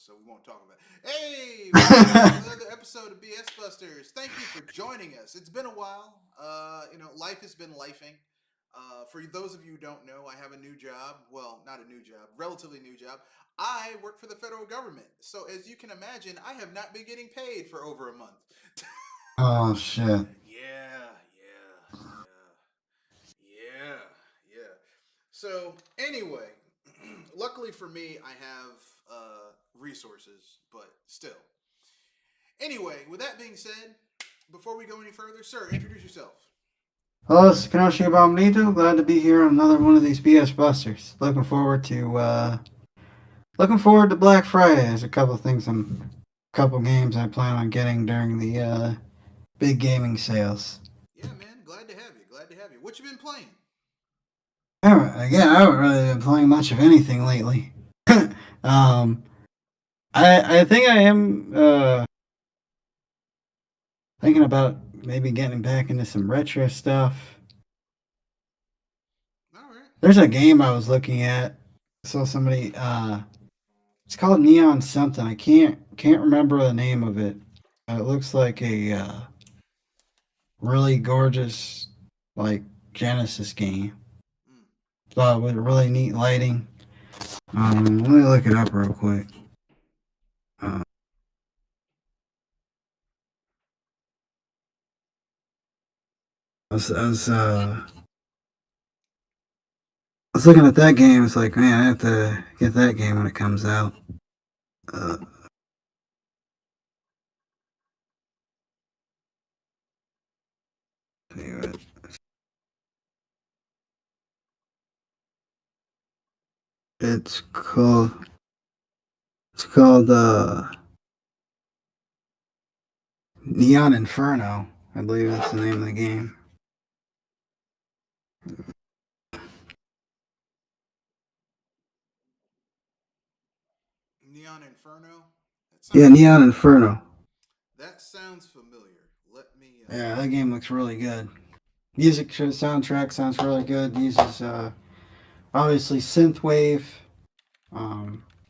so we won't talk about it. Hey, welcome to another episode of BS Busters. Thank you for joining us. It's been a while. Life has been lifing. For those of you who don't know, I have a new job. Well, not a new job, relatively new job. I work for the federal government. So as you can imagine, I have not been getting paid for over a month. Oh shit. Yeah. Yeah. So anyway, luckily for me, I have resources, but still. Anyway, with that being said, before we go any further, sir, introduce yourself. Hello, this is Kenoshi Abominito. Glad to be here on another one of these BS Busters. Looking forward to Black Friday. There's a couple games I plan on getting during the big gaming sales. Yeah, man, glad to have you. Glad to have you. What you been playing? I haven't really been playing much of anything lately. um, I think I am thinking about maybe getting back into some retro stuff. All right. There's a game I was looking at. I saw somebody. It's called Neon something. I can't remember the name of it. It looks like a really gorgeous like Genesis game. Mm. With really neat lighting. Let me look it up real quick. Uh, I was looking at that game. It's like, man, I have to get that game when it comes out. Uh, it's called it's called Neon Inferno. I believe that's the name of the game. Neon Inferno. That Yeah, sounds Neon Inferno. that sounds familiar. Let me. Yeah, that game looks really good. Music soundtrack sounds really good. Uses obviously synthwave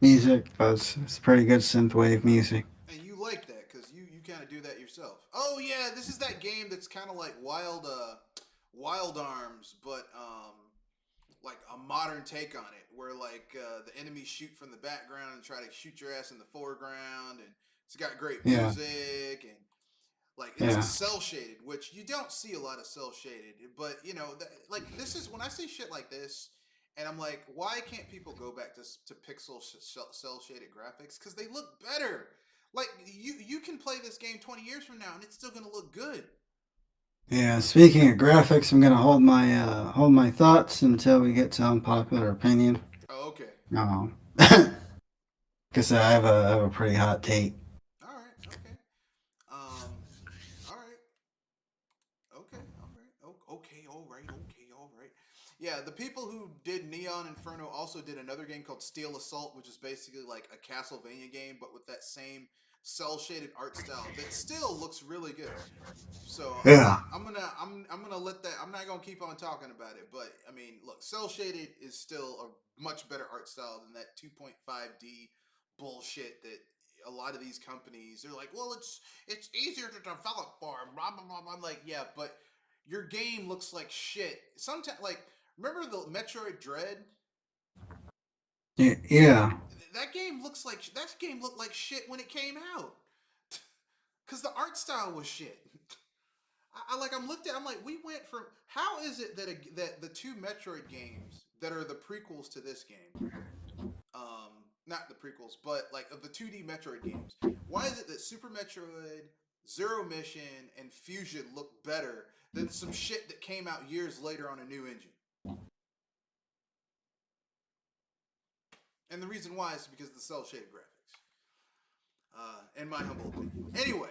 music, but it's pretty good synthwave music. And you like that because you kind of do that yourself. Oh yeah, this is that game that's kind of like Wild Arms, but like a modern take on it, where like the enemies shoot from the background and try to shoot your ass in the foreground, and it's got great Yeah, music and like it's yeah, cell shaded, which you don't see a lot of cell shaded. But like this is when I say shit like this, and I'm like, why can't people go back to pixel cell shaded graphics? Because they look better. Like you can play this game 20 years from now, and it's still gonna look good. yeah. Speaking of graphics, I'm gonna hold my thoughts until we get to unpopular opinion. Oh, okay. No, because I have a pretty hot take. All right. Okay. Um. All right. Okay. All right. Okay. All right. Okay. All right. Yeah, the people who did Neon Inferno also did another game called Steel Assault, which is basically like a Castlevania game, but with that same cell shaded art style that still looks really good. So Yeah, I'm gonna let that. I'm not gonna keep on talking about it, but I mean, look, cell shaded is still a much better art style than that 2.5D bullshit that a lot of these companies are like. Well, it's easier to develop for. Blah blah blah. I'm like, yeah, but your game looks like shit. Sometimes, like, remember the Metroid Dread? yeah, yeah. That game looked like shit when it came out, because the art style was shit. I'm looked at. I'm like, we went from how is it that the two Metroid games that are the prequels to this game, not the prequels, but like of the 2D Metroid games, why is it that Super Metroid, Zero Mission, and Fusion look better than some shit that came out years later on a new engine? And the reason why is because of the cell shaded graphics, in my humble opinion. Anyway,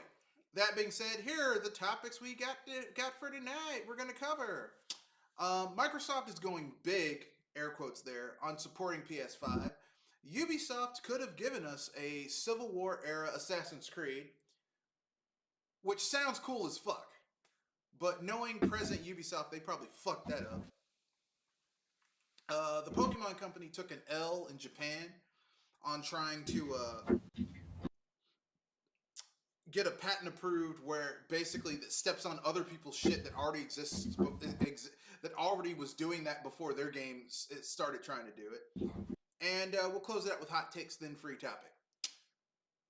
that being said, here are the topics we got for tonight. We're going to cover. Microsoft is going big, air quotes there, on supporting PS5. Ubisoft could have given us a Civil War era Assassin's Creed, which sounds cool as fuck. But knowing present Ubisoft, they probably fucked that up. The Pokemon Company took an L in Japan on trying to get a patent approved where basically that steps on other people's shit that already exists, that already was doing that before their game started trying to do it. And we'll close it out with hot takes, then free topic,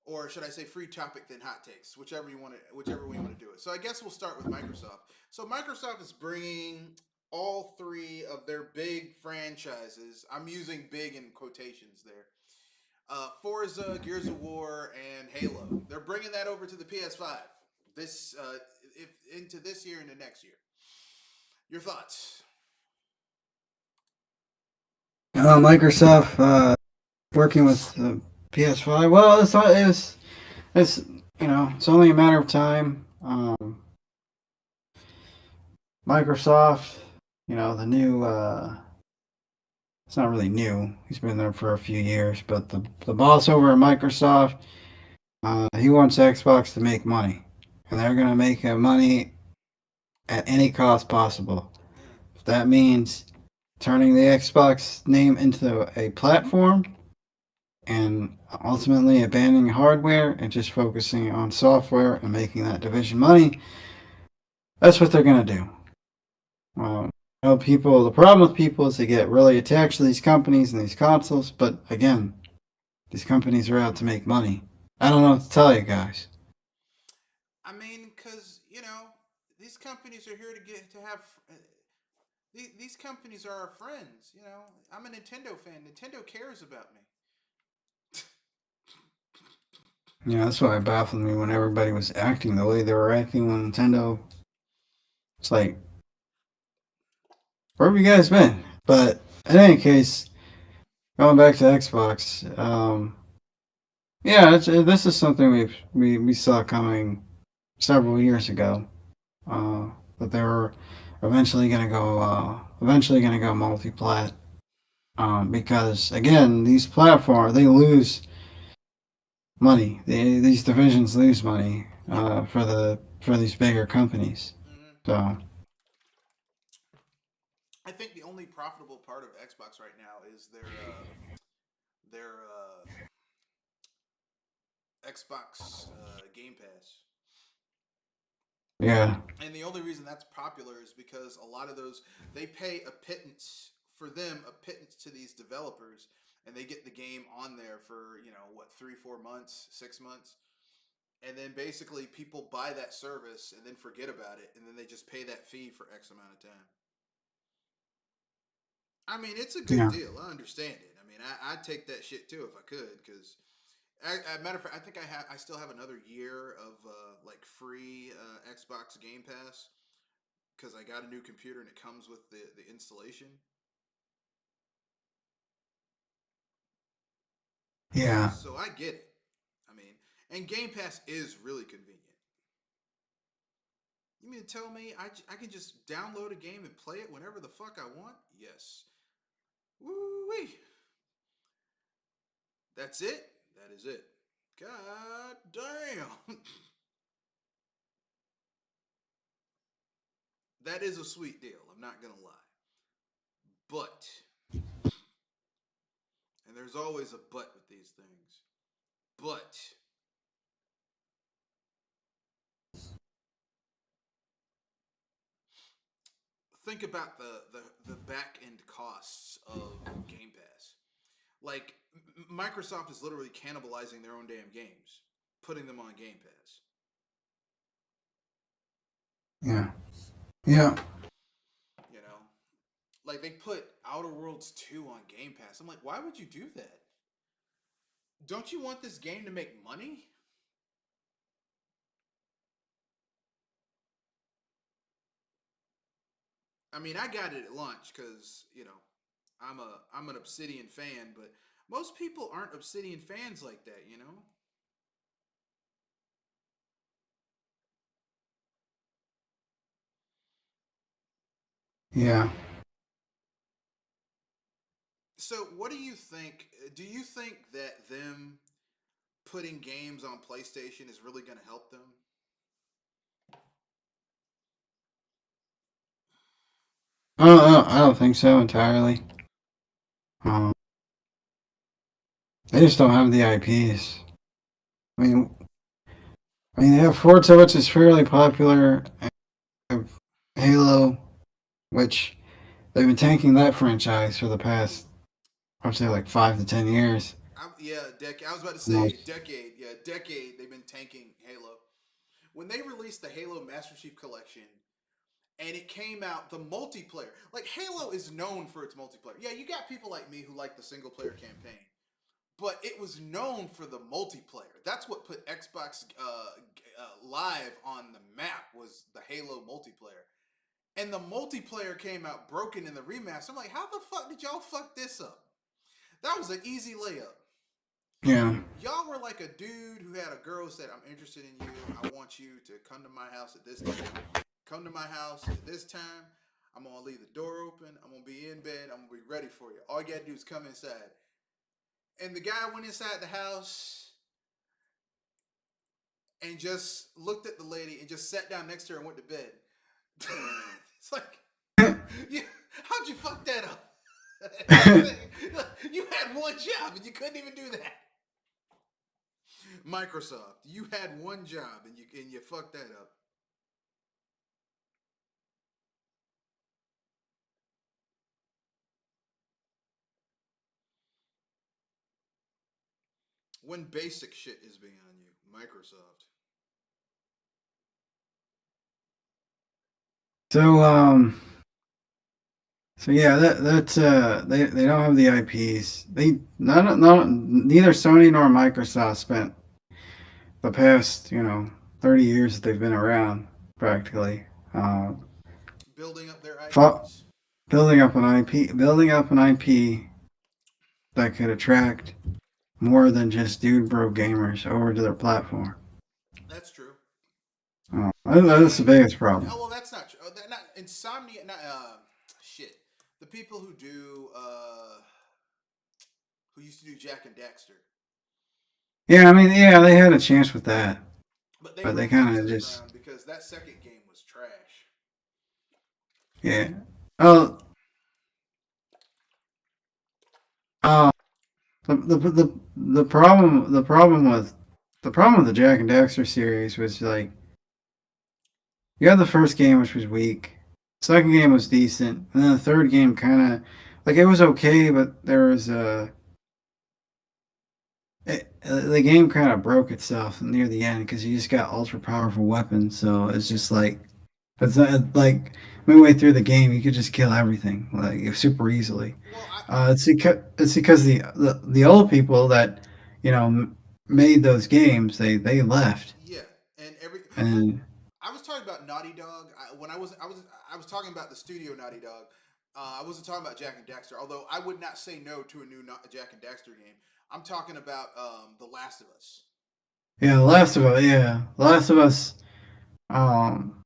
or should I say free topic then hot takes, whichever we want to do it. So I guess we'll start with Microsoft. So Microsoft is bringing all three of their big franchises. I'm using big in quotations there. Forza, Gears of War, and Halo. They're bringing that over to the PS5 this if into this year and the next year. Your thoughts? Microsoft working with the PS5. Well, it's it's only a matter of time. Microsoft, the new. It's not really new. He's been there for a few years, but the boss over at Microsoft, he wants Xbox to make money, and they're gonna make money at any cost possible. If that means turning the Xbox name into a platform and ultimately abandoning hardware and just focusing on software and making that division money, that's what they're going to do. The problem with people is they get really attached to these companies and these consoles, but again, these companies are out to make money. I don't know what to tell you guys. I mean, because these companies are here to have. These companies are our friends. I'm a Nintendo fan. Nintendo cares about me. Yeah, that's why it baffled me when everybody was acting the way they were acting when Nintendo. It's like, where have you guys been? But in any case, going back to Xbox, yeah, this is something we saw coming several years ago. That they were eventually gonna go multi-plat. Because again, these platforms they lose money. These divisions lose money for these bigger companies. Mm-hmm. So I think the only profitable part of Xbox right now is their Xbox Game Pass. yeah, And the only reason that's popular is because a lot of those they pay a pittance for them, a pittance to these developers, and they get the game on there for 3, 4 months, 6 months, and then basically people buy that service and then forget about it, and then they just pay that fee for X amount of time. I mean, it's a good yeah, deal. I understand it. I mean, I'd take that shit too if I could, because matter of fact, I think I still have another year of like free Xbox Game Pass because I got a new computer and it comes with the installation. yeah, So I get it. I mean, and Game Pass is really convenient. You mean to tell me I can just download a game and play it whenever the fuck I want? Yes. Woo wee. That's it. That is it. God damn. That is a sweet deal. I'm not gonna lie. But, and there's always a but with these things. But think about the back end costs of Game Pass. Like Microsoft is literally cannibalizing their own damn games, putting them on Game Pass. yeah, yeah. You know, like they put Outer Worlds 2 on Game Pass. I'm like, why would you do that? Don't you want this game to make money? I mean, I got it at launch because I'm an Obsidian fan, but most people aren't Obsidian fans like that. Yeah. So, what do you think? Do you think that them putting games on PlayStation is really going to help them? I don't think so entirely. Um, they just don't have the IPs. I mean, I mean, they have Forza, which is fairly popular, and they have Halo, which they've been tanking that franchise for the past, I'd say, like 5 to 10 years. Yeah, decade. I was about to say Almost. decade. Yeah, decade. They've been tanking Halo. When they released the Halo Master Chief Collection, and it came out the multiplayer. Like Halo is known for its multiplayer. Yeah, you got people like me who like the single player campaign, but it was known for the multiplayer. That's what put Xbox Live on the map was the Halo multiplayer. And the multiplayer came out broken in the remaster. I'm like, how the fuck did y'all fuck this up? That was an easy layup. Yeah. Y'all were like a dude who had a girl who said, I'm interested in you. I want you to come to my house at this time. Come to my house at this time. I'm going to leave the door open. I'm going to be in bed. I'm going to be ready for you. All you got to do is come inside. And the guy went inside the house and just looked at the lady and just sat down next to her and went to bed. It's like, you, how'd you fuck that up? You had one job and you couldn't even do that. Microsoft, you had one job and you fucked that up. When basic shit is being on you, Microsoft. So, so yeah, that's they don't have the IPs. They not neither Sony nor Microsoft spent the past 30 years that they've been around practically uh, Building up their fo- IPs. building up an IP that could attract more than just dude bro gamers over to their platform. That's true. I That's the mean, biggest problem. oh well, that's not true. That not Insomnia. Not shit. The people who do who used to do Jack and Daxter, Yeah, I mean, yeah, they had a chance with that, but they but they ran into kind of the just ground because that second game was trash. yeah. Oh, uh, the problem with the Jack and Daxter series was like you had the first game which was weak, second game was decent, and then the third game kind of like it was okay, but there was the game kind of broke itself near the end because you just got ultra powerful weapons, so it's Yeah. just like it's not like midway through the game you could just kill everything like super easily. Well, I It's because the old people that you know made those games they left yeah, and every well, and I was talking about Naughty Dog. When I was talking about the studio Naughty Dog. I wasn't talking about Jack and Daxter, although I would not say no to a new Jack and Daxter game. I'm talking about The Last of Us. yeah, The Last of Us. Um,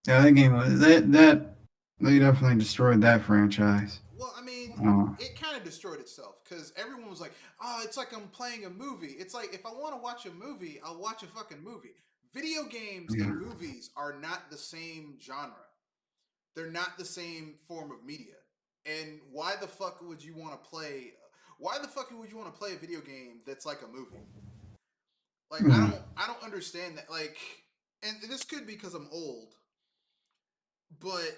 yeah, that game was that they definitely destroyed that franchise. Well, I mean, Uh, it kind of destroyed itself because everyone was like, "Oh, it's like I'm playing a movie." It's like if I want to watch a movie, I'll watch a fucking movie. Video games and yeah, movies are not the same genre. They're not the same form of media. And why the fuck would you want to play? Why the fuck would you want to play a video game that's like a movie? Like yeah, I don't understand that. Like, and this could be because I'm old, but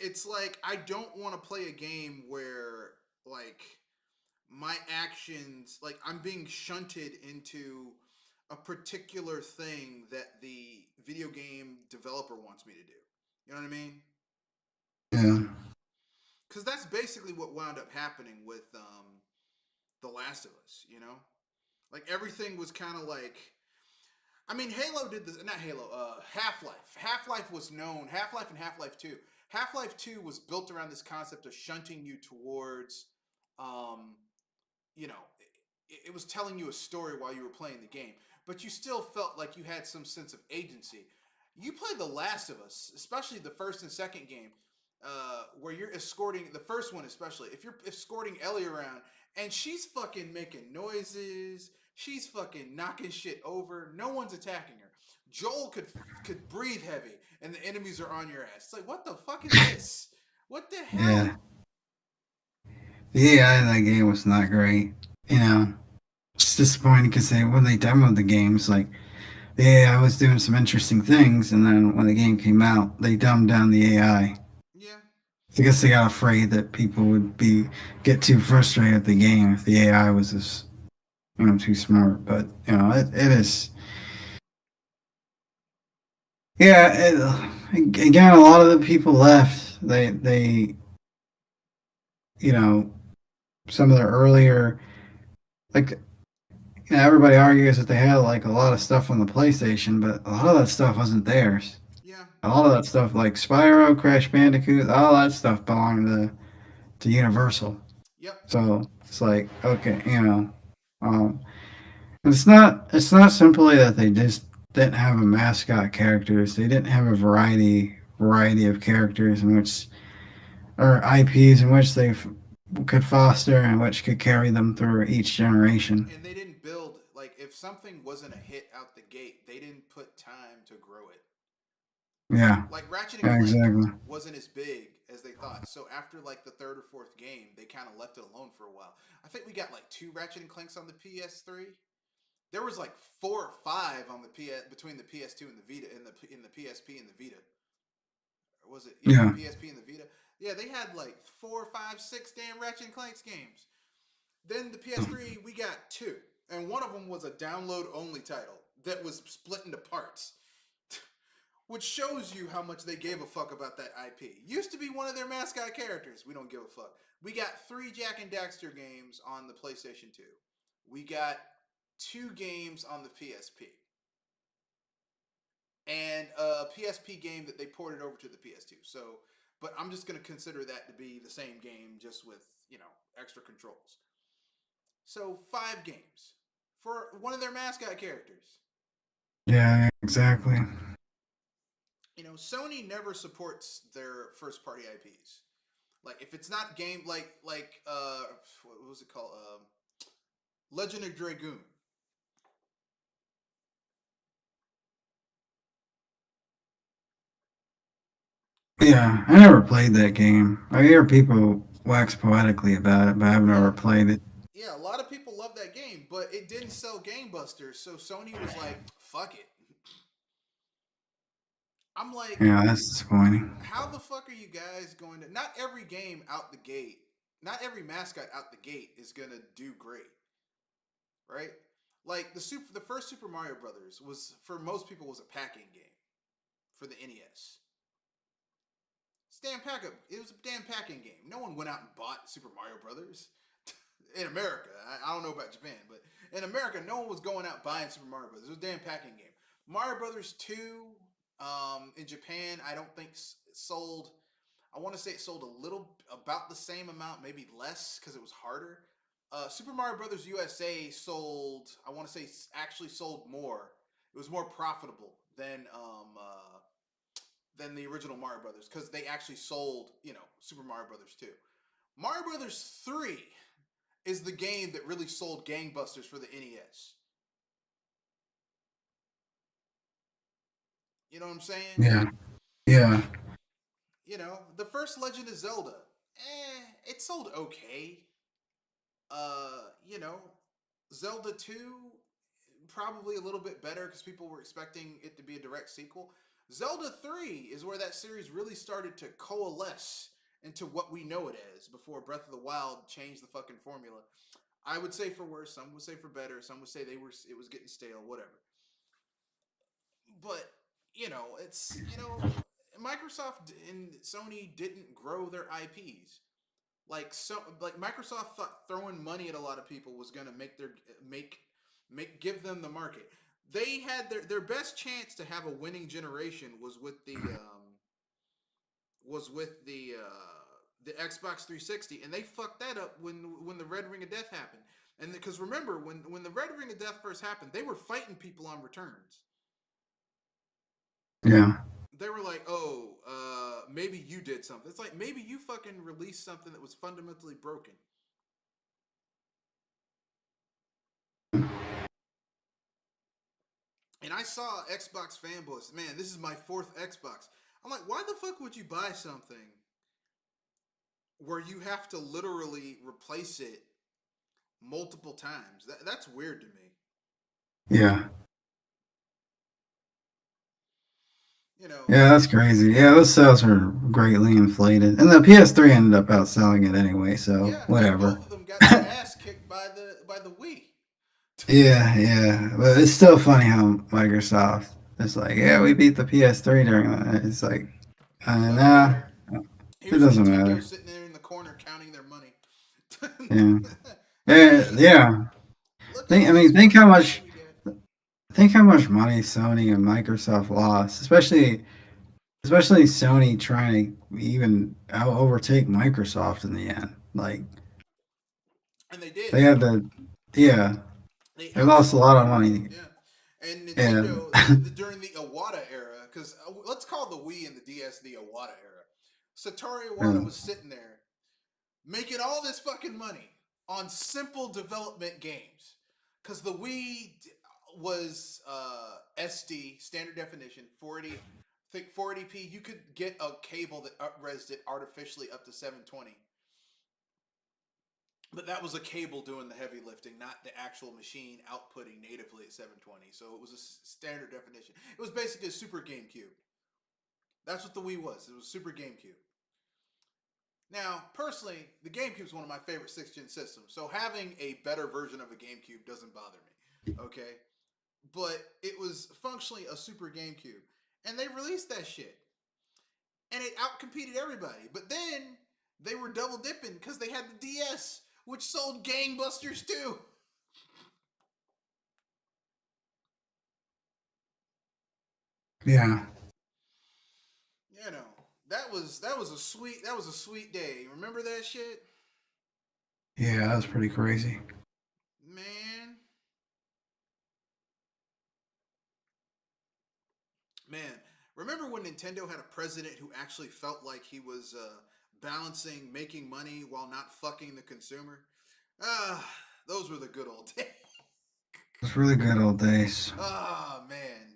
it's like I don't want to play a game where like my actions like I'm being shunted into a particular thing that the video game developer wants me to do. You know what I mean? yeah, Because that's basically what wound up happening with The Last of Us. You know, like everything was kind of like. I mean, Halo did this. Not Halo. Half Life. Half Life was known. Half Life and Half Life Two. Half Life Two was built around this concept of shunting you towards um, you know, it was telling you a story while you were playing the game, but you still felt like you had some sense of agency. You play The Last of Us, especially the first and second game, where you're escorting the first one, especially if you're escorting Ellie around and she's fucking making noises, she's fucking knocking shit over. No one's attacking her. Joel could breathe heavy, and the enemies are on your ass. It's like, what the fuck is this? What the yeah. hell? The AI in that game was not great. You know, it's disappointing because when they demoed the games, like the AI was doing some interesting things, and then when the game came out, they dumbed down the AI. Yeah, I guess they got afraid that people would be get too frustrated with the game if the AI was just too smart. But it is. Yeah, again, a lot of the people left. They some of the earlier like everybody argues that they had like a lot of stuff on the PlayStation, but a lot of that stuff wasn't theirs. yeah, A lot of that stuff, like Spyro, Crash Bandicoot, all that stuff belonged to Universal. yep. So it's like, okay, um, it's not simply that they just didn't have a mascot characters. They didn't have a variety of characters in which or IPs in which they could foster and which could carry them through each generation. And they didn't build like if something wasn't a hit out the gate, they didn't put time to grow it. Yeah, Like Ratchet and yeah, Clank exactly. wasn't as big as they thought. So after like the third or fourth game, they kind of left it alone for a while. I think we got like two Ratchet and Clanks on the PS3. There was like four or five on the PS between the PS2 and the Vita in the PSP and the Vita. Or was it the Yeah, PSP and the Vita? Yeah, they had like four, five, six damn Ratchet and Clanks games. Then the PS3 we got two, and one of them was a download only title that was split into parts, which shows you how much they gave a fuck about that IP. Used to be one of their mascot characters. We don't give a fuck. We got three Jack and Daxter games on the PlayStation 2. We got two games on the PSP. And a PSP game that they ported over to the PS2. So, but I'm just going to consider that to be the same game just with, extra controls. So, five games for one of their mascot characters. yeah, exactly. Sony never supports their first party IPs. Like if it's not game what was it called? Legend of Dragoon. Yeah, I never played that game. I hear people wax poetically about it, but I've Yeah, never played it. yeah. A lot of people love that game, but it didn't sell gangbusters. So Sony was like, "Fuck it." I'm like, Yeah, that's disappointing. how the fuck are you guys going to? Not every game out the gate, not every mascot out the gate is gonna do great, right? Like the first Super Mario Brothers was for most people was a packing game for the NES. It's damn pack up. It was a damn packing game. No one went out and bought Super Mario Brothers in America. I don't know about Japan, but in America, no one was going out buying Super Mario Brothers. It was a damn packing game. Mario Brothers 2 in Japan, I don't think sold. I want to say it sold a little, about the same amount, maybe less, because it was harder. Super Mario Brothers USA sold. I want to say actually sold more. It was more profitable than the original Mario Brothers because they actually sold, Super Mario Brothers 2. Mario Brothers 3 is the game that really sold gangbusters for the NES. You know what I'm saying? Yeah, yeah, The first Legend of Zelda, it sold okay. You know, Zelda 2 probably a little bit better because people were expecting it to be a direct sequel. Zelda 3 is where that series really started to coalesce into what we know it as before Breath of the Wild changed the fucking formula. I would say for worse, some would say for better, some would say it was getting stale, whatever. But, Microsoft and Sony didn't grow their IPs. Like Microsoft thought throwing money at a lot of people was going to give them the market. They had their best chance to have a winning generation was with the Xbox 360, and they fucked that up when the Red Ring of Death happened. And because remember when the Red Ring of Death first happened, they were fighting people on returns. yeah. They were like, "Oh, maybe you did something." It's like maybe you fucking released something that was fundamentally broken. And I saw Xbox fanboys. Man, this is my fourth Xbox. I'm like, why the fuck would you buy something where you have to literally replace it multiple times. That's weird to me. Yeah. You know, Yeah, that's crazy. Yeah, those sales were greatly inflated. And the PS3 ended up outselling it anyway, so yeah, and both whatever. of them got their ass kicked by the Wii. Yeah, yeah. But it's still funny how Microsoft is like, yeah, we beat the PS3 during that. It's like, Doesn't nah, matter. it Here's doesn't Nintendo matter. sitting there in the corner counting their money. Yeah. Yeah, See, yeah. look at all this Think fucking how money much we get. money Sony and Microsoft lost, especially Sony trying to even overtake Microsoft in the end. Like And they did. they had the, yeah, They they lost a outsold lot of Microsoft, money. yeah. And And Nintendo, during the Iwata era, because let's call the Wii and the DS the Iwata era. Satoru Iwata was sitting there making all this fucking money on simple development games. Because the Wii was SD, standard definition, 40, I think 480p. You could get a cable that up-resed it artificially up to 720. But that was a cable doing the heavy lifting, not the actual machine outputting natively at 720. So it was a standard definition. It was basically a Super GameCube. That's what the Wii was. It was Super GameCube. Now, personally, the GameCube is one of my favorite 6th gen systems. So having a better version of a GameCube doesn't bother me. Okay? But it was functionally a Super GameCube. And they released that shit. And it outcompeted everybody. But then they were double dipping because they had the DS, which sold gangbusters too. yeah, You know, that was a sweet day. Remember that shit? yeah, that was pretty crazy. Man. Man, remember when Nintendo had a president who actually felt like he was balancing making money while not fucking the consumer? Ah, those were the good old days. It's really good old days. Ah, man.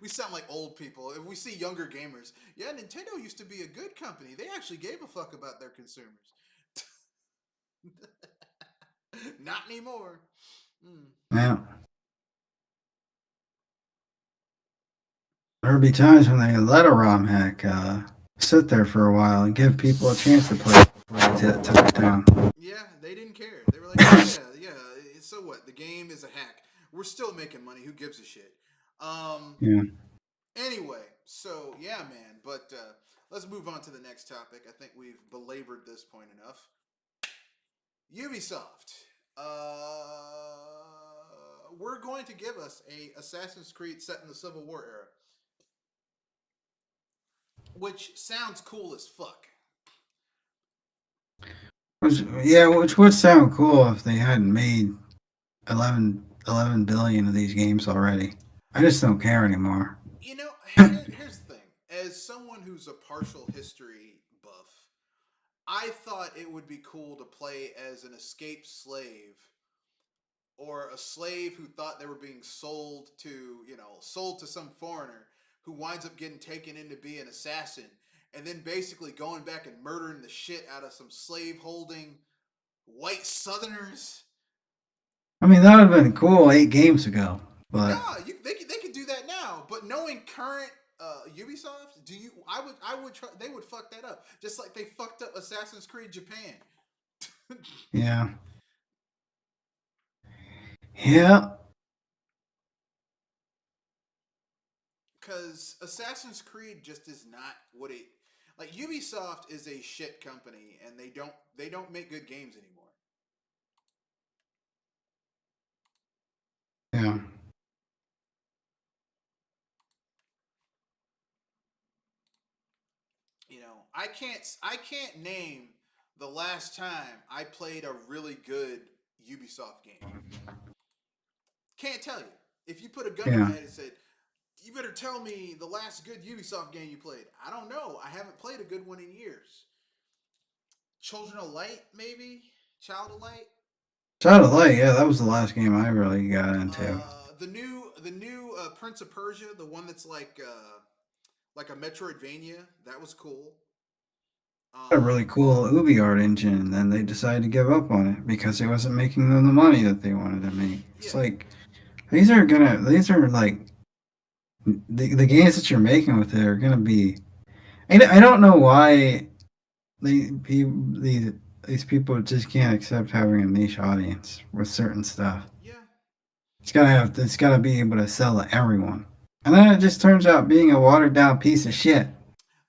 We sound like old people. If we see younger gamers, yeah, Nintendo used to be a good company. They actually gave a fuck about their consumers. Not anymore. Mm. Yeah. There'll be times when they let a ROM hack sit there for a while and give people a chance to play it before they took it down. Yeah, they didn't care. They were like, oh yeah, yeah. So what? The game is a hack. We're still making money. Who gives a shit? Um. Yeah. Anyway, so yeah, man. But let's move on to the next topic. I think we've belabored this point enough. Ubisoft. We're going to give us a Assassin's Creed set in the Civil War era, which sounds cool as fuck. Which would sound cool if they hadn't made 11 billion of these games already. I just don't care anymore. You know, here's the thing. As someone who's a partial history buff, I thought it would be cool to play as an escaped slave or a slave who thought they were being sold to, sold to some foreigner who winds up getting taken in to be an assassin and then basically going back and murdering the shit out of some slave holding white southerners. I mean, that would have been cool 8 games ago, No, but they could do that now. But knowing current Ubisoft, I would try, they would fuck that up, just like they fucked up Assassin's Creed Japan. yeah, yeah, Because Assassin's Creed just is not what it like. Ubisoft is a shit company, and they don't make good games anymore. yeah. I can't name the last time I played a really good Ubisoft game. Can't tell you. If you put a gun to my Yeah. head and said, "You better tell me the last good Ubisoft game you played," I don't know. I haven't played a good one in years. Children of Light, maybe. Child of Light. Child of Light, yeah, that was the last game I really got into. The new Prince of Persia, the one that's like a Metroidvania, that was cool. A Um, really cool Ubi art engine, and then they decided to give up on it because it wasn't making them the money that they wanted to make. It's yeah, like these are like the games that you're making with it are gonna be. I don't know why these people just can't accept having a niche audience with certain stuff. yeah. It's gotta be able to sell to everyone, and then it just turns out being a watered down piece of shit.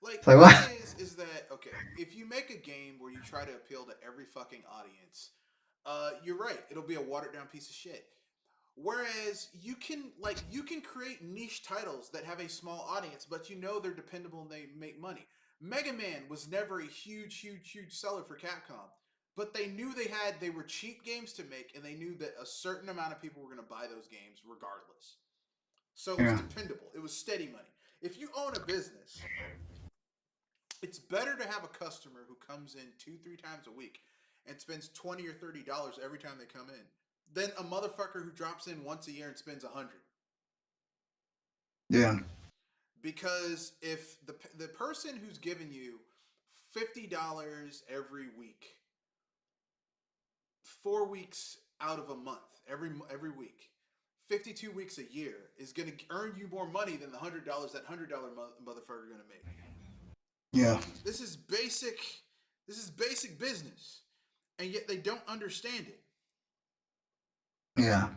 Like It's the like thing what? is that okay, if you make a game where you try to appeal to every fucking audience, you're right. It'll be a watered down piece of shit. Whereas you can create niche titles that have a small audience, but you know they're dependable and they make money. Mega Man was never a huge seller for Capcom, but they were cheap games to make, and they knew that a certain amount of people were going to buy those games regardless. So it was Yeah, dependable. It was steady money. If you own a business, it's better to have a customer who comes in 2 3 times a week and spends $20 or $30 every time they come in than a motherfucker who drops in once a year and spends 100. yeah, Because if the person who's giving you $50 every week, 4 weeks out of a month, every week, 52 weeks a year is going to earn you more money than the $100 that $100 motherfucker going to make. yeah, This is basic. This is basic business, and yet they don't understand it. yeah,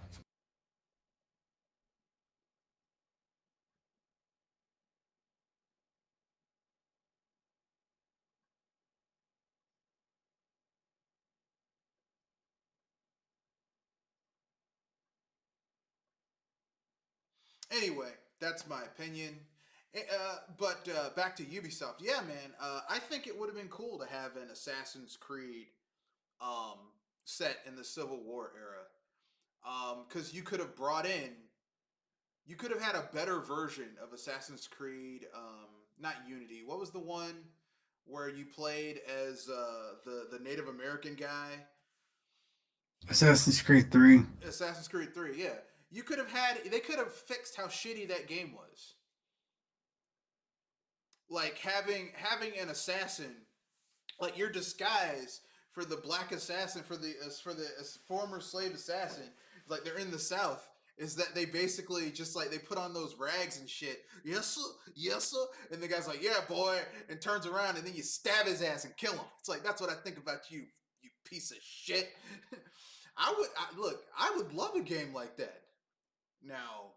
Anyway, that's my opinion. But back to Ubisoft. Yeah, man. I think it would have been cool to have an Assassin's Creed um, set in the Civil War era. Because you could have had a better version of Assassin's Creed. Not Unity. What was the one where you played as the Native American guy? Assassin's Creed 3. Assassin's Creed 3. Yeah, you could have had. They could have fixed how shitty that game was. Like having an assassin, like your disguise for the black assassin, for the former slave assassin, like they're in the South, is that they basically just like they put on those rags and shit. Yes sir, yes sir, and the guy's like, yeah boy, and turns around and then you stab his ass and kill him. It's like that's what I think about you, you piece of shit. Look. I would love a game like that. Now,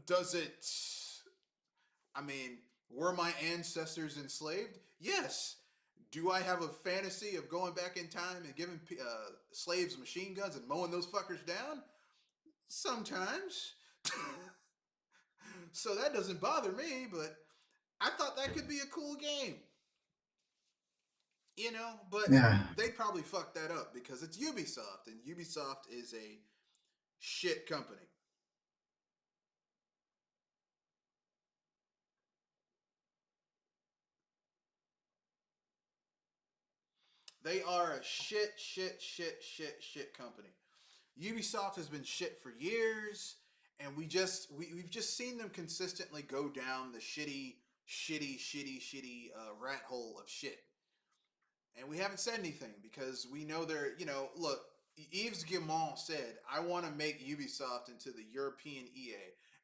does it? I mean, were my ancestors enslaved? Yes. Do I have a fantasy of going back in time and giving slaves machine guns and mowing those fuckers down? Sometimes. So that doesn't bother me, but I thought that could be a cool game. But Yeah, they probably fucked that up because it's Ubisoft, and Ubisoft is a shit company. They are a shit company. Ubisoft has been shit for years, and we've just seen them consistently go down the shitty rat hole of shit, and we haven't said anything because we know they're look. Yves Guillemot said, "I want to make Ubisoft into the European EA,"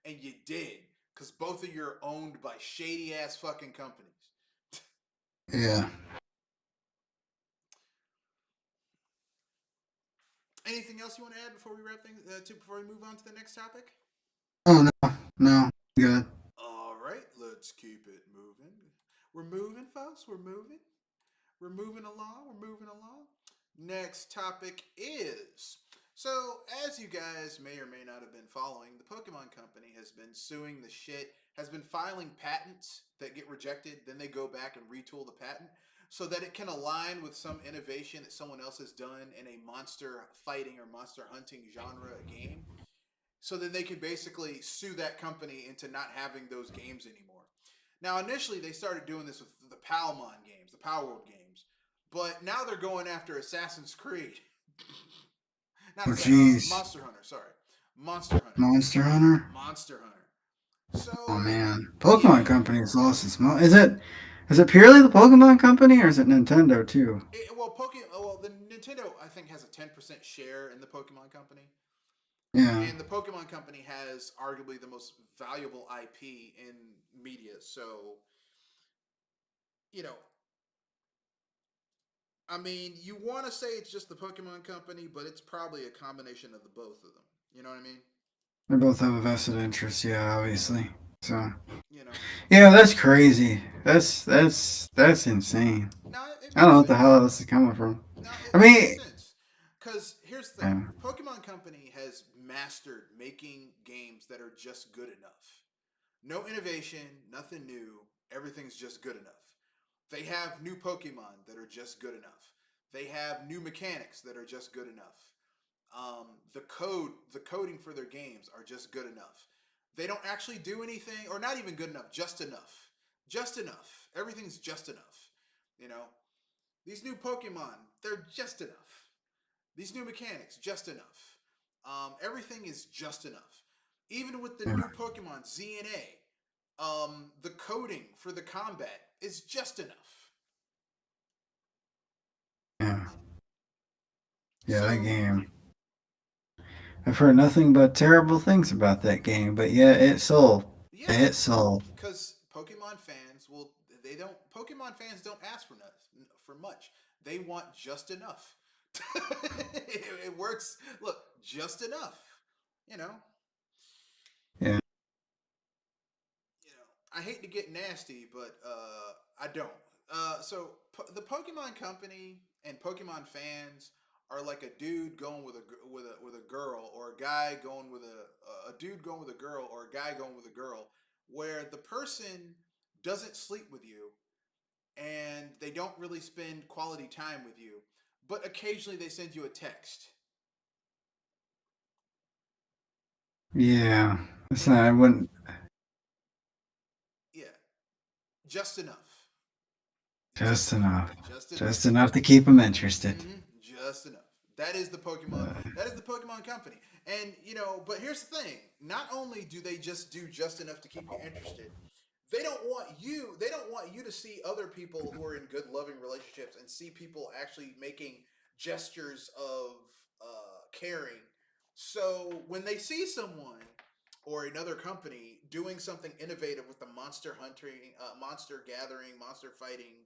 and you did because both of you are owned by shady ass fucking companies. yeah. Anything else you want to add before we wrap things? Before we move on to the next topic? Oh no, no, good. All right, let's keep it moving. We're moving, folks. We're moving. We're moving along. We're moving along. Next topic is so, as you guys may or may not have been following, the Pokemon Company has been suing the shit, has been filing patents that get rejected, then they go back and retool the patent so that it can align with some innovation that someone else has done in a monster fighting or monster hunting genre game. So then they could basically sue that company into not having those games anymore. Now, initially, they started doing this with the Palmon games, the Power World games, but now they're going after Assassin's Creed. Not Oh jeez, Monster Hunter. Sorry, Monster Hunter. Monster Hunter. Monster Hunter. Oh So man, yeah, Pokemon Company has lost its mind. Is it purely the Pokemon Company or is it Nintendo too? well, the Nintendo I think has a 10% share in the Pokemon Company, Yeah, and the Pokemon Company has arguably the most valuable IP in media. So you know, I mean, you want to say it's just the Pokemon Company, but it's probably a combination of the both of them. You know what I mean? they both have a vested interest. Yeah, obviously. So You know. yeah, that's crazy. That's insane. Now it I don't makes know what the sense. hell this is coming from. Now I it makes mean, sense. Because here's the thing: yeah, the Pokemon Company has mastered making games that are just good enough. No innovation, nothing new. Everything's just good enough. They have new Pokemon that are just good enough. They have new mechanics that are just good enough. The coding for their games are just good enough. They don't actually do anything, or not even good enough, just enough. Just enough. Everything's just enough. You know, these new Pokemon, they're just enough. These new mechanics, just enough. Everything is just enough. Even with the yeah, new Pokemon Z and A, the coding for the combat is just enough. yeah, yeah. That So game. I've heard nothing but terrible things about that game, but yeah, it sold. yeah, It sold. because Pokemon fans will they don't Pokemon fans don't ask for much. They want just enough. It works. Look, just enough. You know, Yeah. I hate to get nasty, but I don't. The Pokemon Company and Pokemon fans are like a dude going with a girl, or a guy going with a dude going with a girl, or a guy going with a girl, where the person doesn't sleep with you and they don't really spend quality time with you, but occasionally they send you a text. Yeah. It's And not, I wouldn't. yeah, just enough. Just Just enough. enough. Just enough. Just enough to keep them interested. Just enough. That is the Pokemon. That is the Pokemon Company. And but here's the thing: not only do they just do just enough to keep you interested, they don't want you. They don't want you to see other people who are in good, loving relationships and see people actually making gestures of caring. So when they see someone or another company doing something innovative with the monster hunting, monster gathering, monster fighting,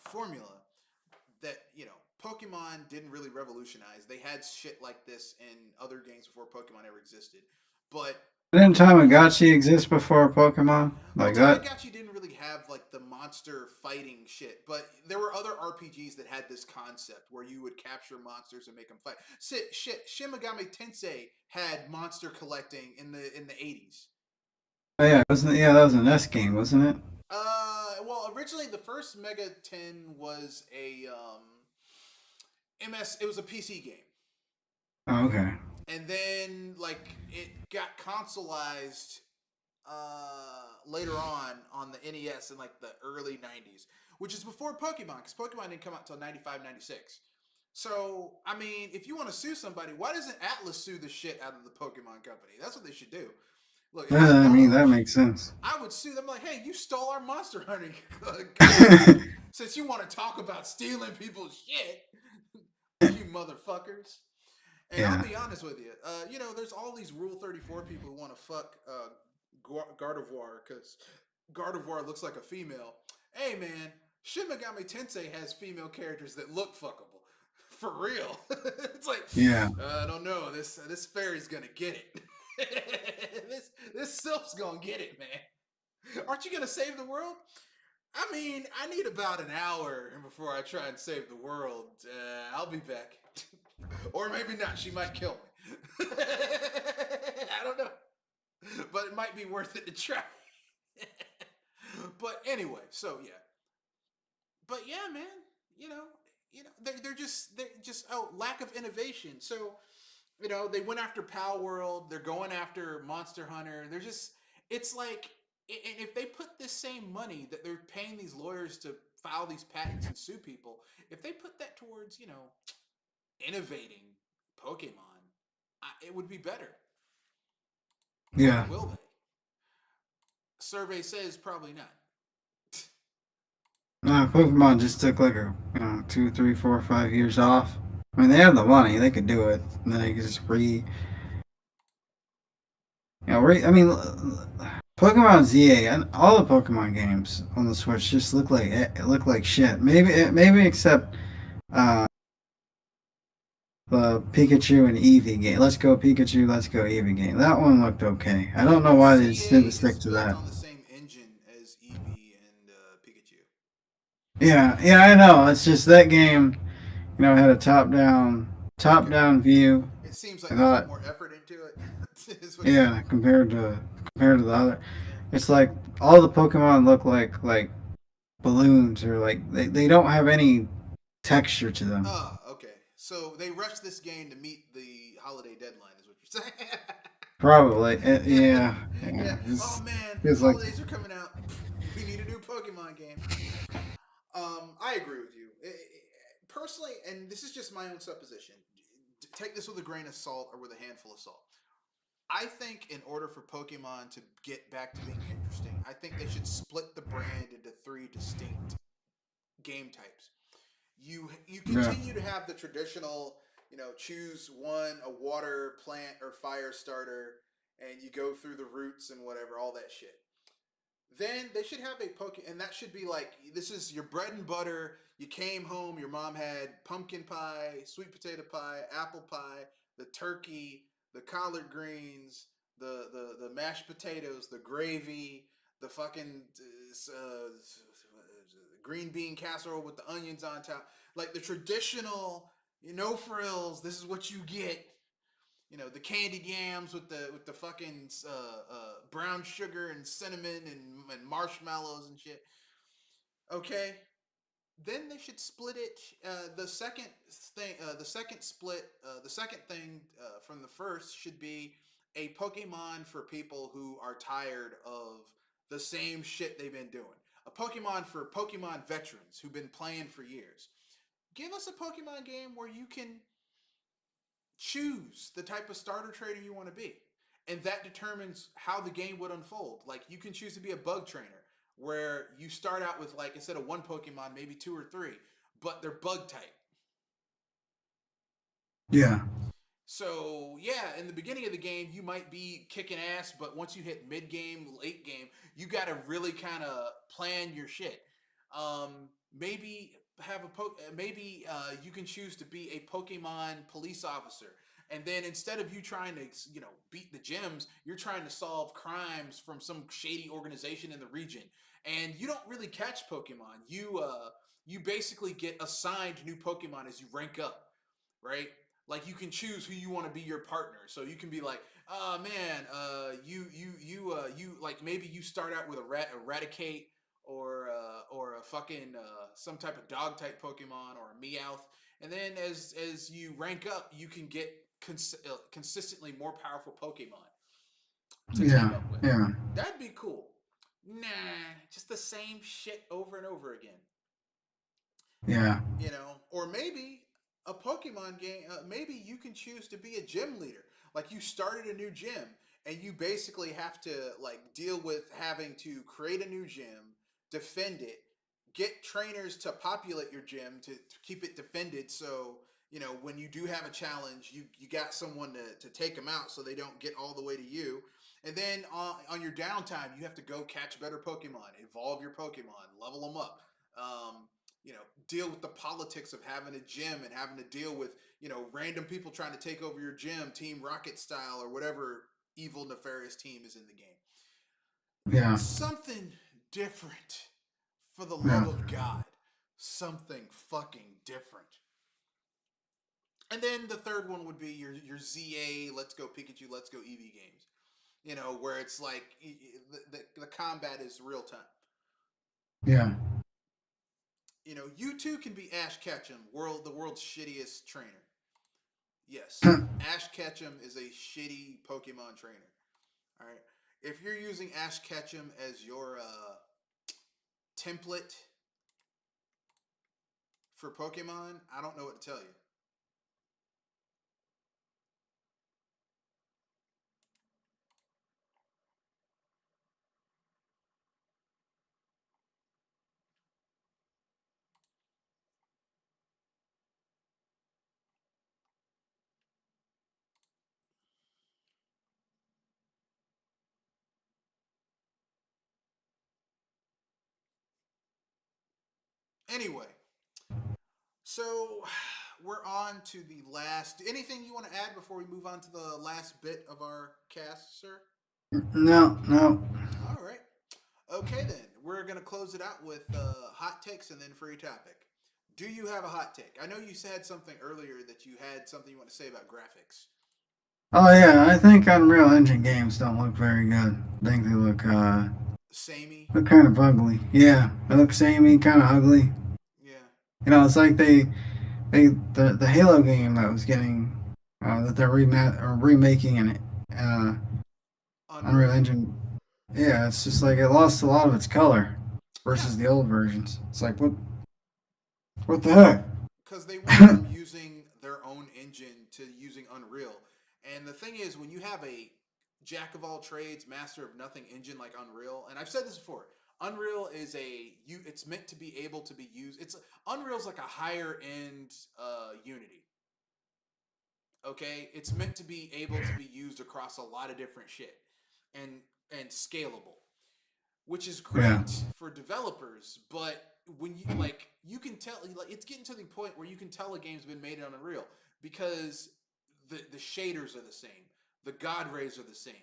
formula, that Pokemon didn't really revolutionize. They had shit like this in other games before Pokemon ever existed. But Didn't Pokemon, Tamagotchi exist before Pokemon? well, Like that? Tamagotchi didn't really have like the monster fighting shit, but there were other RPGs that had this concept where you would capture monsters and make them fight. Shin Megami Tensei had monster collecting in the 80s. Oh, yeah, wasn't it? Yeah, that was an S game, wasn't it? Well, originally the first Mega 10 was a MS. It was a PC game, Oh, okay. and then like it got consoleized later on the NES in like the early 90s, which is before Pokemon, because Pokemon didn't come out until 95, 96. So, I mean, if you want to sue somebody, why doesn't Atlas sue the shit out of the Pokemon Company? That's what they should do. Look, if I I bought mean, them, that makes sense. I would sue them like, hey, you stole our monster hunting concept. Since you want to talk about stealing people's shit, you motherfuckers. And I'll Yeah. be honest with you. There's all these Rule 34 people who want to fuck Gardevoir because Gardevoir looks like a female. Hey, man, Shin Megami Tensei has female characters that look fuckable. For real. It's like, Yeah. I don't know. This fairy's gonna get it. This sylph's gonna get it, man. Aren't you gonna save the world? I mean, I need about an hour before I try and save the world. I'll be back. Or maybe not. She might kill me. I don't know. But it might be worth it to try. But anyway, so yeah. But yeah, man, you know, they're just lack of innovation. So, they went after Pal World, they're going after Monster Hunter. They're just it's like and if they put this same money that they're paying these lawyers to file these patents and sue people, if they put that towards, innovating Pokemon, it would be better. But Yeah. will they? survey says probably not. Pokemon just took like a 2, 3, 4, 5 years off. I mean, they have the money; they could do it, and then they could just I mean, Pokemon ZA and all the Pokemon games on the Switch just look like shit. Maybe except uh, the Pikachu and Eevee game. Let's go Pikachu, let's go Eevee game. That one looked okay. I Yeah, don't know but why they just ZA didn't is stick to built that. on the same engine as Eevee and Pikachu. Yeah, I know. It's just that game, had a top Okay. down view. It seems I like they put thought, more effort into it. Is what you're yeah, saying. compared to the other, Yeah. it's like all the Pokemon look like balloons or like they don't have any texture to them. Ah, okay. So they rushed this game to meet the holiday deadline, is what you're saying. Probably, Yeah, yeah. yeah. Oh man, It's like, holidays are coming out. We need a new Pokemon game. I agree with you. Personally, and this is just my own supposition. Take this with a grain of salt or with a handful of salt. I think in order for Pokemon to get back to being interesting, I think they should split the brand into three distinct game types. You yeah, continue to have the traditional, choose one, a water, plant, or fire starter, and you go through the roots and whatever, all that shit. Then they should have a poke, and that should be like this is your bread and butter. You came home, your mom had pumpkin pie, sweet potato pie, apple pie, the turkey, the collard greens, the mashed potatoes, the gravy, the fucking green bean casserole with the onions on top, like the traditional, no frills. This is what you get. The candied yams with the fucking brown sugar and cinnamon and marshmallows and shit. Okay, then they should split it. The second thing from the first should be a Pokemon for people who are tired of the same shit they've been doing. A Pokemon for Pokemon veterans who've been playing for years. Give us a Pokemon game where you can choose the type of starter trainer you want to be. And that determines how the game would unfold. Like you can choose to be a bug trainer where you start out with like instead of one Pokemon, maybe two or three, but they're bug type. yeah, So yeah, in the beginning of the game, you might be kicking ass, but once you hit mid game, late game, you got to really kind of plan your shit. Maybe maybe you can choose to be a Pokemon police officer, and then instead of you trying to beat the gyms, you're trying to solve crimes from some shady organization in the region, and you don't really catch Pokemon. You basically get assigned new Pokemon as you rank up, right? Like you can choose who you want to be your partner. So you can be like, oh man, you like maybe you start out with a Eradicate or a fucking some type of dog type Pokemon or a Meowth, and then as you rank up, you can get consistently more powerful Pokemon to team yeah, up with. yeah, That'd be cool. Nah, just the same shit over and over again. yeah, Or maybe a Pokemon game, maybe you can choose to be a gym leader. Like you started a new gym and you basically have to like deal with having to create a new gym, defend it, get trainers to populate your gym to keep it defended. So when you do have a challenge, you got someone to take them out so they don't get all the way to you. And then on your downtime, you have to go catch better Pokemon, evolve your Pokemon, level them up. Deal with the politics of having a gym and having to deal with random people trying to take over your gym, Team Rocket style or whatever evil nefarious team is in the game. yeah, Something different, for the yeah, love of God. Something fucking different. And then the third one would be your ZA, Let's Go Pikachu, Let's Go Eevee games. Where it's like the combat is real time. yeah. You too can be Ash Ketchum, the world's shittiest trainer. Yes, Ash Ketchum is a shitty Pokemon trainer. All right, if you're using Ash Ketchum as your template for Pokemon, I don't know what to tell you. Anyway, so we're on to the last. Anything you want to add before we move on to the last bit of our cast, sir? No, no. All right. Okay, then we're gonna close it out with hot takes and then free topic. Do you have a hot take? I know you said something earlier that you had something you want to say about graphics. Oh yeah, I think Unreal Engine games don't look very good. I think they Samey. look kind of ugly. Yeah, they look samey, kind of ugly. Yeah. It's like the Halo game that was getting that they're remaking in uh, Unreal Unreal. Engine. Yeah, it's just like it lost a lot of its color Yeah, versus the old versions. It's like what the heck? because they went from using their own engine to using Unreal. And the thing is, when you have a jack of all trades, master of nothing engine like Unreal, and I've said this before, Unreal is it's meant to be able to be used. It's Unreal's like a higher end Unity. Okay, it's meant to be able to be used across a lot of different shit and scalable, which is Yeah, great for developers. But when you you can tell, like, it's getting to the point where you can tell a game's been made on Unreal because the shaders are the same, the god rays are the same,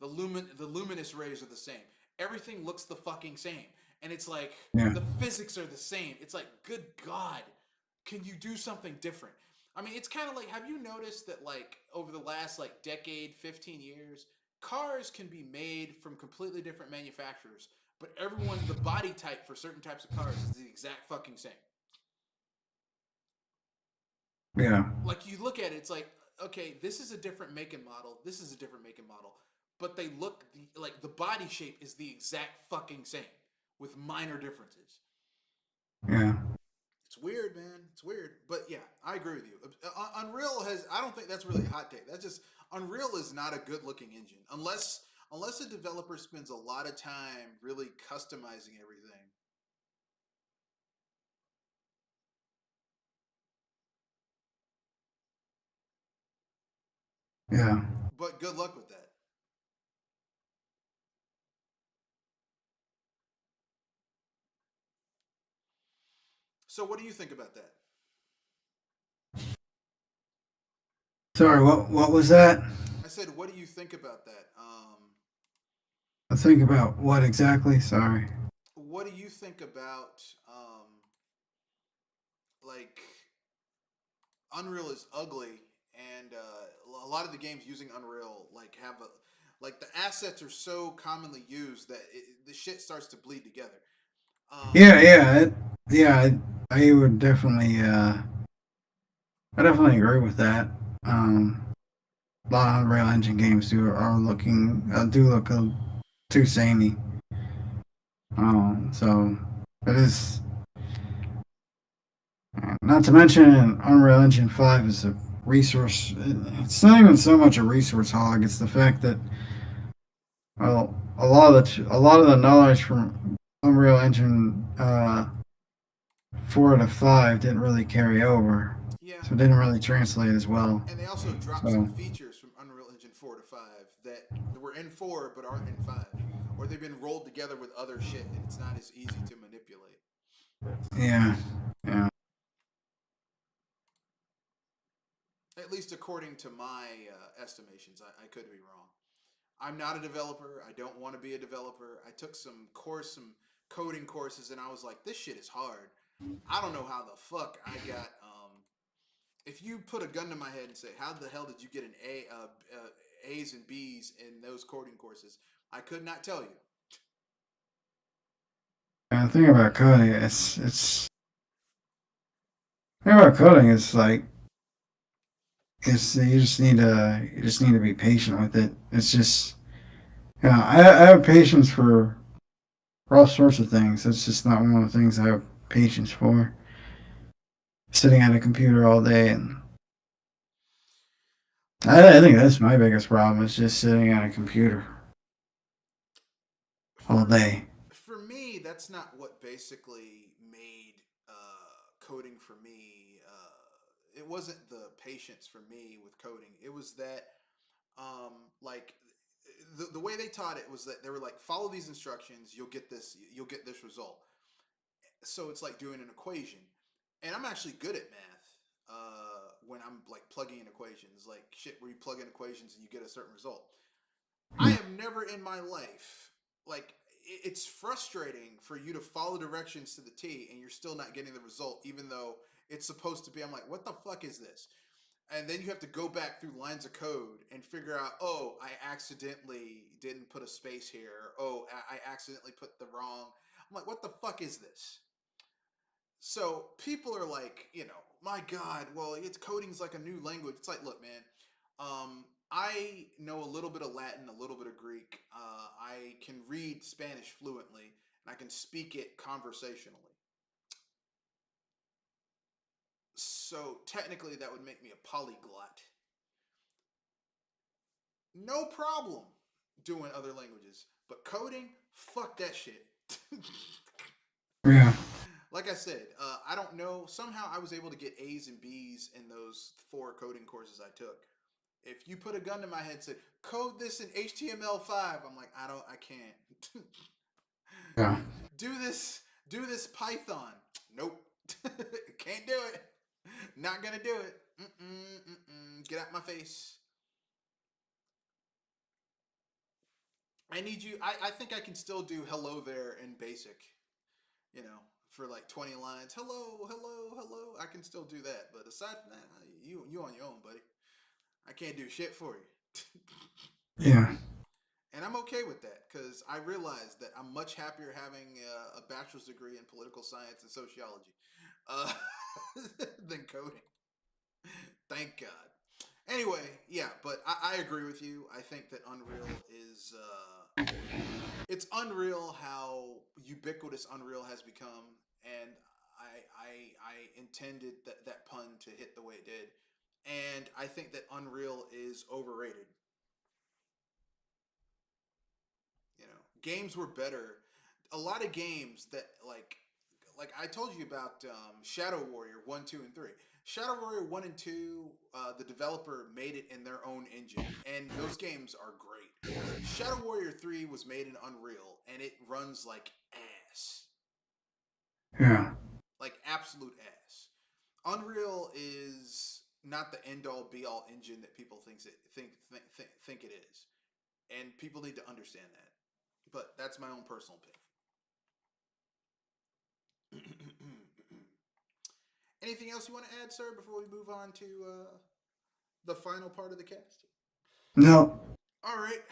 the luminous rays are the same. Everything looks the fucking same, and it's like yeah, the physics are the same. It's like, good God, can you do something different? I mean, it's kind of like, have you noticed that, like, over the last like decade, 15 years, cars can be made from completely different manufacturers, but everyone, the body type for certain types of cars is the exact fucking same. yeah, Like, you look at it, it's like, okay, this is a different make and model, this is a different make and model, but they look like the body shape is the exact fucking same with minor differences. yeah, It's weird, man. It's weird, but yeah, I agree with you. Unreal has. I don't think that's really a hot take. That's just Unreal is not a good-looking engine unless a developer spends a lot of time really customizing everything. yeah. But good luck with that. So, what do you think about that? Sorry, what was that? I said, what do you think about that? I think about what exactly? Sorry. What do you think about like Unreal is ugly, and a lot of the games using Unreal like have a like the assets are so commonly used that the shit starts to bleed together. Um, Yeah, yeah. I would definitely I definitely agree with that. Um, a lot of Unreal Engine games do look too samey. So it is. Not to mention, Unreal Engine 5 is a resource. It's not even so much a resource hog. It's the fact that well, a lot of the knowledge from Unreal Engine 4 to 5 didn't really carry over, yeah, so it didn't really translate as well. and they also dropped some So features from Unreal Engine 4 to 5 that were in 4 but aren't in 5, or they've been rolled together with other shit and it's not as easy to manipulate. yeah, yeah, At least according to my estimations. I could be wrong. I'm not a developer. I don't want to be a developer. I took some coding courses, and I was like, this shit is hard. I don't know how the fuck I got. If you put a gun to my head and say, how the hell did you get an A's and B's in those coding courses? I could not tell you. and the thing about coding, it's the thing about coding is like it's you just need to be patient with it. It's just I have patience for all sorts of things. That's just not one of the things I have patience for. Sitting at a computer all day, and I think that's my biggest problem is just sitting at a computer all For day. that's not what basically made coding for me. It wasn't the patience for me with coding. It was that like the way they taught it was that they were like, follow these instructions, you'll get this result. So it's like doing an equation. And I'm actually good at math when I'm like plugging in equations, like shit where you plug in equations and you get a certain result. I Hmm. have never in my life, like, it's frustrating for you to follow directions to the T and you're still not getting the result, even though it's supposed to be. I'm like, what the fuck is this? And then you have to go back through lines of code and figure out, oh, I accidentally didn't put a space here. Oh, I accidentally put the wrong. I'm like, what the fuck is this? So people are like, my God, well, it's coding's like a new language. It's like, look, man, I know a little bit of Latin, a little bit of Greek. I can read Spanish fluently, and I can speak it conversationally. So technically, that would make me a polyglot. No problem doing other languages, but coding, fuck that shit. Yeah. Like I said, I don't know. Somehow I was able to get A's and B's in those 4 coding courses I took. If you put a gun to my head and said, code this in HTML5, I'm like, I can't. Yeah. do this Python. Nope. Can't do it. Not gonna do it. Get out my face. I need you. I think I can still do hello there in basic, for like 20 lines. Hello, hello, hello. I can still do that. But aside from that, you on your own, buddy. I can't do shit for you. Yeah. And I'm okay with that because I realize that I'm much happier having a bachelor's degree in political science and sociology uh, than coding. Thank God. Anyway, yeah, but I agree with you. I think that Unreal is. It's unreal how ubiquitous Unreal has become, and I intended that pun to hit the way it did, and I think that Unreal is overrated. Games were better. A lot of games that like I told you about Shadow Warrior 1, 2, and 3. Shadow Warrior 1 and 2, the developer made it in their own engine, and those games are great. Shadow Warrior 3 was made in Unreal, and it runs like ass, Yeah. like absolute ass. Unreal is not the end all be all engine that people think it is, and people need to understand that. But that's my own personal opinion. Anything else you want to add, sir, before we move on to the final part of the cast? No. All right.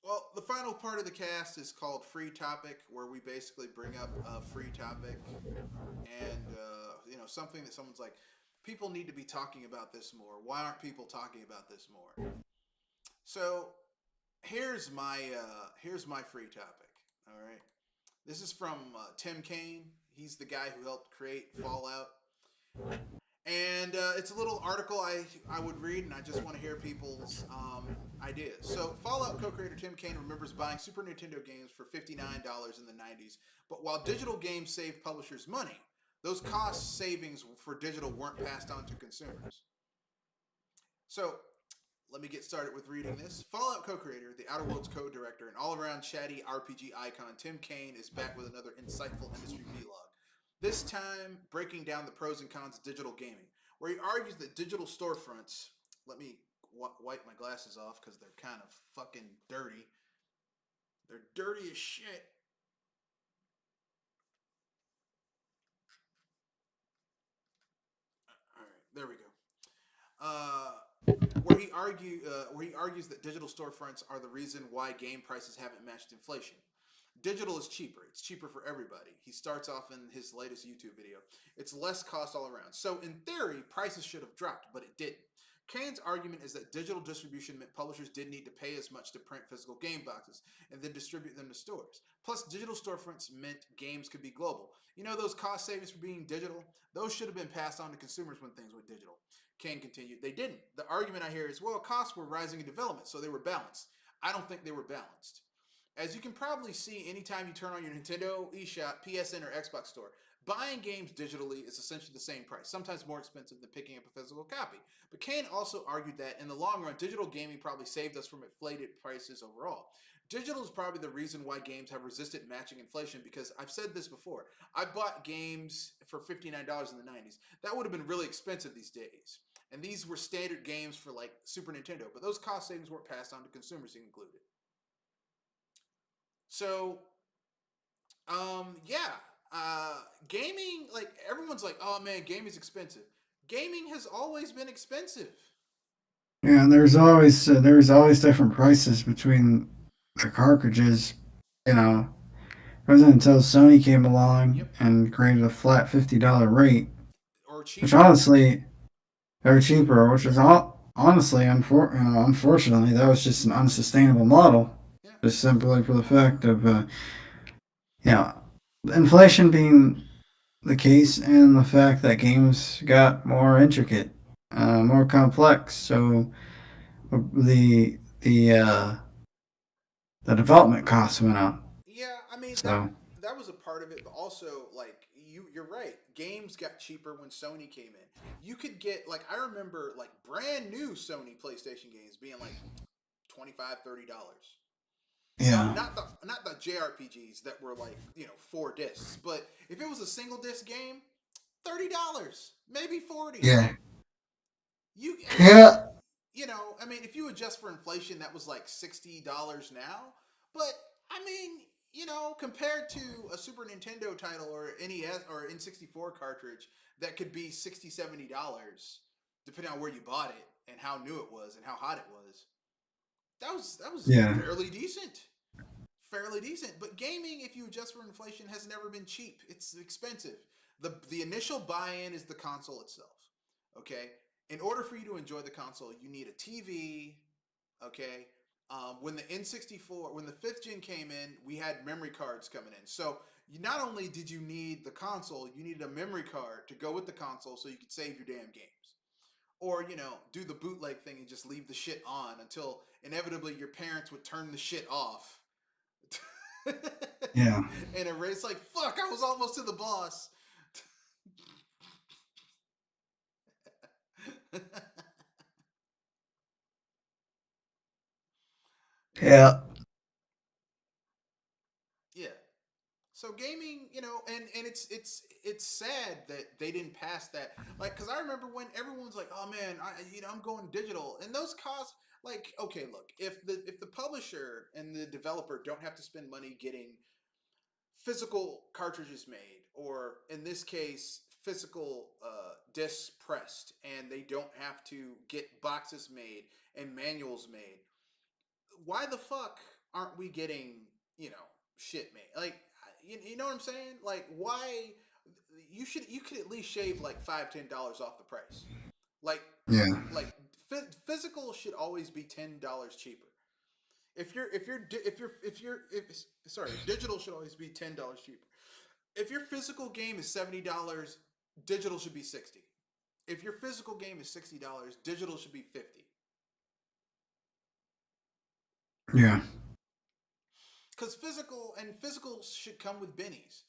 Well, the final part of the cast is called Free Topic, where we basically bring up a free topic and something that someone's like, people need to be talking about this more. Why aren't people talking about this more? So here's my free topic. All right. This is from Tim Kaine. He's the guy who helped create Fallout. And it's a little article I would read, and I just want to hear people's ideas. So, Fallout co-creator Tim Kaine remembers buying Super Nintendo games for $59 in the 90s, but while digital games saved publishers money, those cost savings for digital weren't passed on to consumers. So, let me get started with reading this. Fallout co-creator, the Outer Worlds co-director, and all-around chatty RPG icon Tim Kaine is back with another insightful industry vlog. This time, breaking down the pros and cons of digital gaming, where he argues that digital storefronts. Let me wipe my glasses off because they're kind of fucking dirty. They're dirty as shit. All right, there we go. Where he argues that digital storefronts are the reason why game prices haven't matched inflation. Digital is cheaper. It's cheaper for everybody. He starts off in his latest YouTube video. It's less cost all around. So in theory, prices should have dropped, but it didn't. Kaine's argument is that digital distribution meant publishers didn't need to pay as much to print physical game boxes and then distribute them to stores. Plus, digital storefronts meant games could be global. Those cost savings for being digital? Those should have been passed on to consumers when things went digital. Kaine continued, they didn't. The argument I hear is, well, costs were rising in development, so they were balanced. I don't think they were balanced. As you can probably see anytime you turn on your Nintendo, eShop, PSN, or Xbox store, buying games digitally is essentially the same price, sometimes more expensive than picking up a physical copy. But Kaine also argued that in the long run, digital gaming probably saved us from inflated prices overall. Digital is probably the reason why games have resisted matching inflation because I've said this before. I bought games for $59 in the 90s. That would have been really expensive these days. And these were standard games for like Super Nintendo, but those cost savings weren't passed on to consumers included. So, yeah, gaming, like everyone's like, oh man, gaming's expensive. Gaming has always been expensive. Yeah, and there's always different prices between the cartridges. You know, it wasn't until Sony came along Yep, and created a flat $50 rate, or which cheaper. honestly they're cheaper, which is honestly, unfortunately, that was just an unsustainable model, Yeah, just simply for the fact of you know inflation being the case and the fact that games got more intricate, more complex. So the development costs went up. yeah. I mean So that was a part of it, but also like you're right. Games got cheaper when Sony came in. You could get like I remember like brand new Sony PlayStation games being like 25 $30. Not yeah, not the JRPGs that were like, 4 discs, but if it was a single disc game, $30, maybe 40. yeah, You I mean, yeah, I mean, if you adjust for inflation, that was like $60 now. But I mean, compared to a Super Nintendo title or NES or N64 cartridge that could be $60 $70, depending on where you bought it and how new it was and how hot it was. That was yeah, fairly decent. Fairly decent. But gaming, if you adjust for inflation, has never been cheap. It's expensive. The initial buy-in is the console itself. Okay? In order for you to enjoy the console, you need a TV. Okay? When the N64, when the fifth gen came in, we had memory cards coming in. So you not only did you need the console, you needed a memory card to go with the console so you could save your damn games. Or, do the bootleg thing and just leave the shit on until inevitably your parents would turn the shit off. And yeah, it's like, fuck, I was almost to the boss. yeah, Yeah. So gaming, and it's sad that they didn't pass that. Like, because I remember when everyone's like, "Oh man, I'm going digital," and those costs. Like, okay, look, if the publisher and the developer don't have to spend money getting physical cartridges made, or in this case, physical discs pressed, and they don't have to get boxes made and manuals made, why the fuck aren't we getting you know shit made? Like, you know what I'm saying? Like, why you could at least shave like $5-10 off the price. Like yeah, like physical should always be $10 cheaper. If sorry, digital should always be $10 cheaper. If your physical game is $70, digital should be 60. If your physical game is $60, digital should be 50. yeah, Because physical should come with bennies.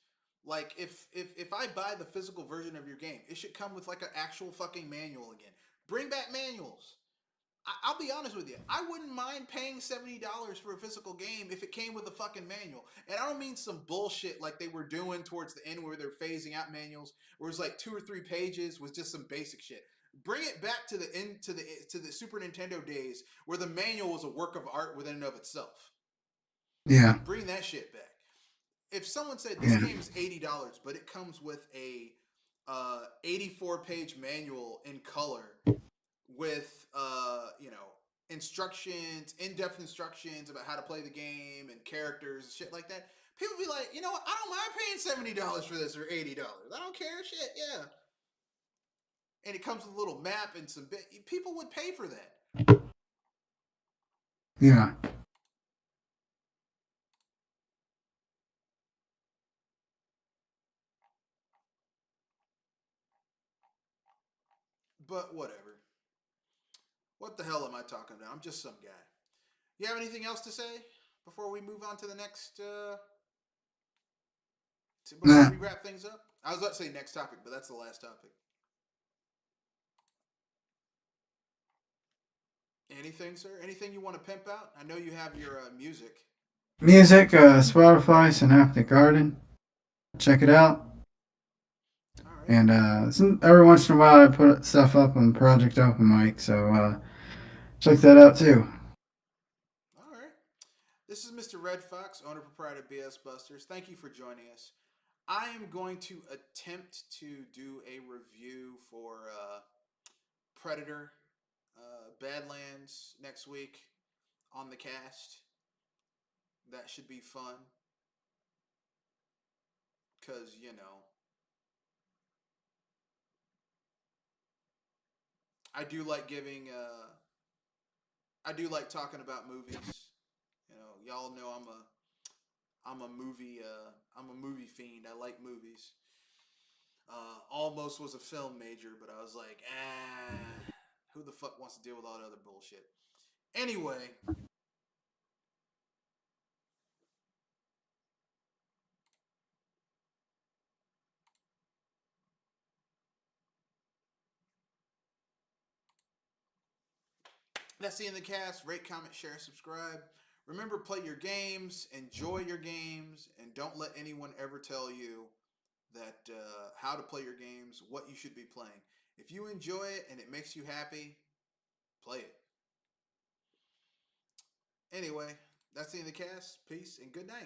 Like, if I buy the physical version of your game, it should come with like an actual fucking manual again. Bring back manuals. I'll be honest with you. I wouldn't mind paying $70 for a physical game if it came with a fucking manual. And I don't mean some bullshit like they were doing towards the end where they're phasing out manuals, where it's like 2 or 3 pages with just some basic shit. Bring it back to the end to the Super Nintendo days where the manual was a work of art within and of itself. yeah, Bring that shit back. If someone said this yeah, game is $80, but it comes with a 84-page manual in color with instructions, in-depth instructions about how to play the game and characters and shit like that, people be like, you know what? I don't mind paying $70 for this or $80. I don't care. Shit, yeah. And it comes with a little map and some bit. People would pay for that. yeah. But whatever. What the hell am I talking about? I'm just some guy. You have anything else to say before we move on to the next? Before Nah, we wrap things up, I was about to say next topic, but that's the last topic. Anything, sir? Anything you want to pimp out? I know you have your music. Music, Spotify, Synaptic Garden. Check it out. All right. And every once in a while, I put stuff up on Project Open Mic, so check that out too. All right. This is Mr. Red Fox, owner proprietor of BS Busters. Thank you for joining us. I am going to attempt to do a review for Predator Badlands next week on the cast. That should be fun because, I do like giving. I do like talking about movies. Y'all know I'm a movie. I'm a movie fiend. I like movies. Almost was a film major, but I was like, who the fuck wants to deal with all that other bullshit? Anyway, that's the end of the cast. Rate, comment, share, subscribe. Remember, play your games, enjoy your games, and don't let anyone ever tell you that how to play your games, what you should be playing. If you enjoy it and it makes you happy, play it. Anyway, that's the end of the cast. Peace and good night.